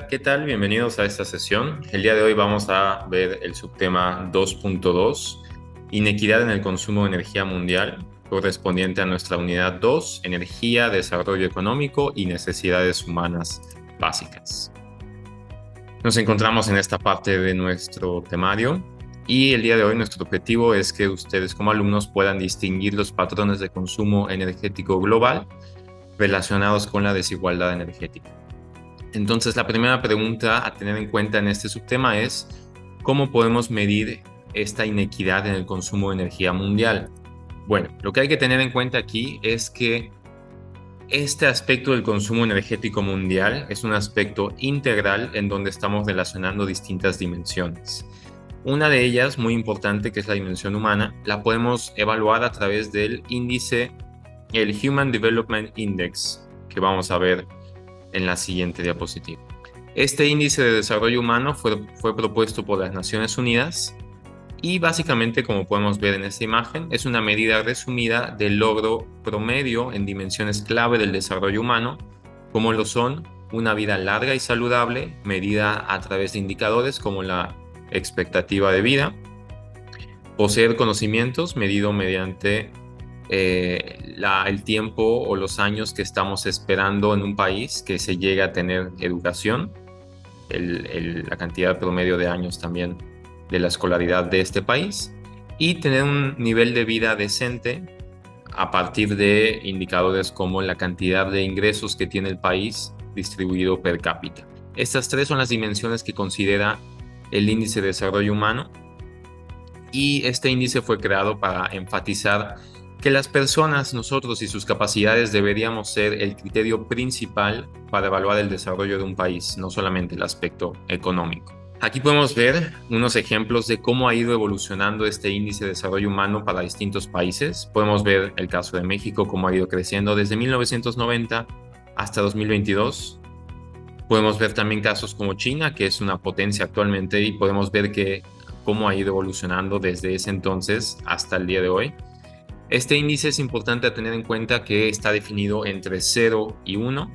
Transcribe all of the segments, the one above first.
Hola, ¿qué tal? Bienvenidos a esta sesión. El día de hoy vamos a ver el subtema 2.2, inequidad en el consumo de energía mundial, correspondiente a nuestra unidad 2, energía, desarrollo económico y necesidades humanas básicas. Nos encontramos en esta parte de nuestro temario y el día de hoy nuestro objetivo es que ustedes como alumnos puedan distinguir los patrones de consumo energético global relacionados con la desigualdad energética. Entonces, la primera pregunta a tener en cuenta en este subtema es ¿cómo podemos medir esta inequidad en el consumo de energía mundial? Bueno, lo que hay que tener en cuenta aquí es que este aspecto del consumo energético mundial es un aspecto integral en donde estamos relacionando distintas dimensiones. Una de ellas, muy importante, que es la dimensión humana, la podemos evaluar a través del índice, el Human Development Index, que vamos a ver en la siguiente diapositiva. Este índice de desarrollo humano fue propuesto por las Naciones Unidas y básicamente, como podemos ver en esta imagen, es una medida resumida del logro promedio en dimensiones clave del desarrollo humano, como lo son una vida larga y saludable, medida a través de indicadores como la expectativa de vida, poseer conocimientos, medido mediante el tiempo o los años que estamos esperando en un país que se llegue a tener educación, la cantidad promedio de años también de la escolaridad de este país, y tener un nivel de vida decente a partir de indicadores como la cantidad de ingresos que tiene el país distribuido per cápita. Estas tres son las dimensiones que considera el índice de desarrollo humano, y este índice fue creado para enfatizar que las personas, nosotros y sus capacidades deberíamos ser el criterio principal para evaluar el desarrollo de un país, no solamente el aspecto económico. Aquí podemos ver unos ejemplos de cómo ha ido evolucionando este índice de desarrollo humano para distintos países. Podemos ver el caso de México, cómo ha ido creciendo desde 1990 hasta 2022. Podemos ver también casos como China, que es una potencia actualmente, y podemos ver cómo ha ido evolucionando desde ese entonces hasta el día de hoy. Este índice es importante a tener en cuenta que está definido entre 0 y 1,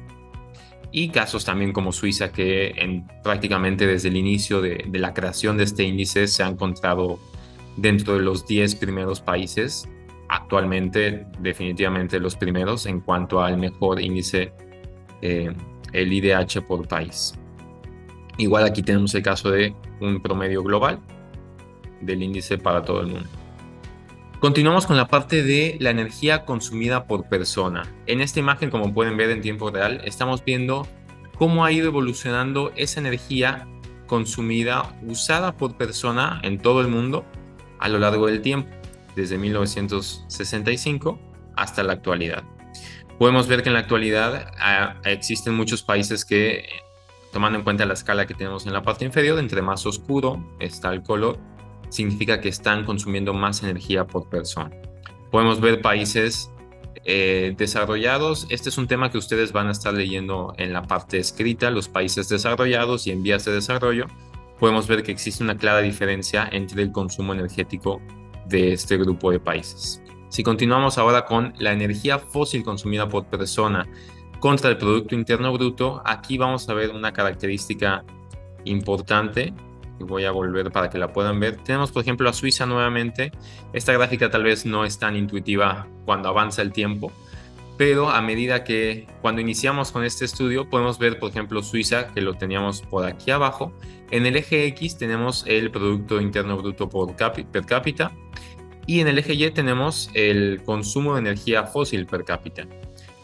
y casos también como Suiza, que prácticamente desde el inicio de la creación de este índice se ha encontrado dentro de los 10 primeros países, actualmente definitivamente los primeros en cuanto al mejor índice, el IDH por país. Igual aquí tenemos el caso de un promedio global del índice para todo el mundo. Continuamos con la parte de la energía consumida por persona. En esta imagen, como pueden ver en tiempo real, estamos viendo cómo ha ido evolucionando esa energía consumida, usada por persona en todo el mundo a lo largo del tiempo, desde 1965 hasta la actualidad. Podemos ver que en la actualidad existen muchos países que, tomando en cuenta la escala que tenemos en la parte inferior, entre más oscuro está el color, significa que están consumiendo más energía por persona. Podemos ver países desarrollados. Este es un tema que ustedes van a estar leyendo en la parte escrita, los países desarrollados y en vías de desarrollo. Podemos ver que existe una clara diferencia entre el consumo energético de este grupo de países. Si continuamos ahora con la energía fósil consumida por persona contra el Producto Interno Bruto, aquí vamos a ver una característica importante. Voy a volver para que la puedan ver. Tenemos, por ejemplo, a Suiza nuevamente. Esta gráfica tal vez no es tan intuitiva cuando avanza el tiempo, pero a medida que cuando iniciamos con este estudio podemos ver, por ejemplo, Suiza, que lo teníamos por aquí abajo. En el eje X tenemos el Producto Interno Bruto per cápita, y en el eje Y tenemos el consumo de energía fósil per cápita.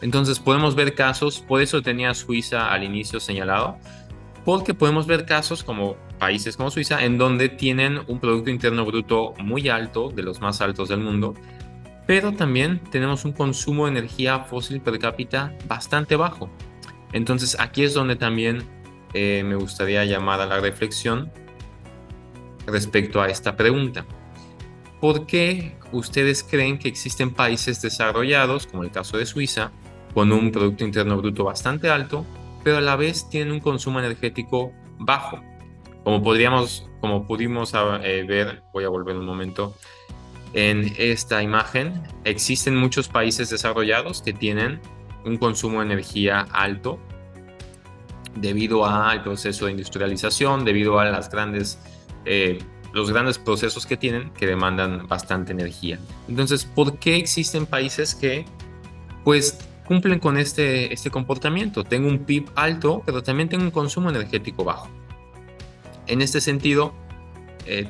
Entonces podemos ver casos, por eso tenía Suiza al inicio señalado, porque podemos ver casos como países como Suiza en donde tienen un Producto Interno Bruto muy alto, de los más altos del mundo, pero también tenemos un consumo de energía fósil per cápita bastante bajo. Entonces aquí es donde también me gustaría llamar a la reflexión respecto a esta pregunta. ¿Por qué ustedes creen que existen países desarrollados, como el caso de Suiza, con un Producto Interno Bruto bastante alto, pero a la vez tienen un consumo energético bajo? Como pudimos ver, voy a volver un momento, en esta imagen, existen muchos países desarrollados que tienen un consumo de energía alto, debido al proceso de industrialización, debido a los grandes procesos que tienen que demandan bastante energía. Entonces, ¿por qué existen países que pues cumplen con este comportamiento? Tengo un PIB alto, pero también tengo un consumo energético bajo. En este sentido,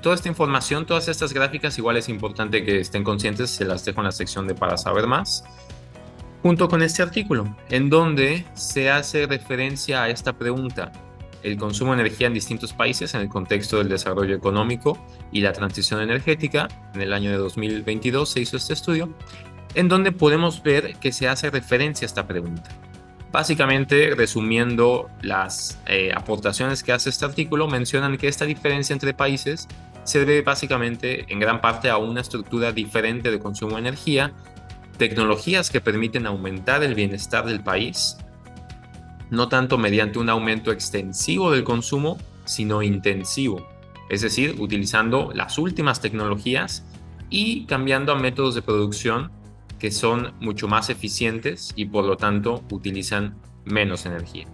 toda esta información, todas estas gráficas, igual es importante que estén conscientes, se las dejo en la sección de para saber más, junto con este artículo, en donde se hace referencia a esta pregunta: el consumo de energía en distintos países en el contexto del desarrollo económico y la transición energética. En el año de 2022 se hizo este estudio, en donde podemos ver que se hace referencia a esta pregunta. Básicamente, resumiendo las aportaciones que hace este artículo, mencionan que esta diferencia entre países se debe básicamente en gran parte a una estructura diferente de consumo de energía, tecnologías que permiten aumentar el bienestar del país, no tanto mediante un aumento extensivo del consumo, sino intensivo, es decir, utilizando las últimas tecnologías y cambiando a métodos de producción que son mucho más eficientes y por lo tanto utilizan menos energía.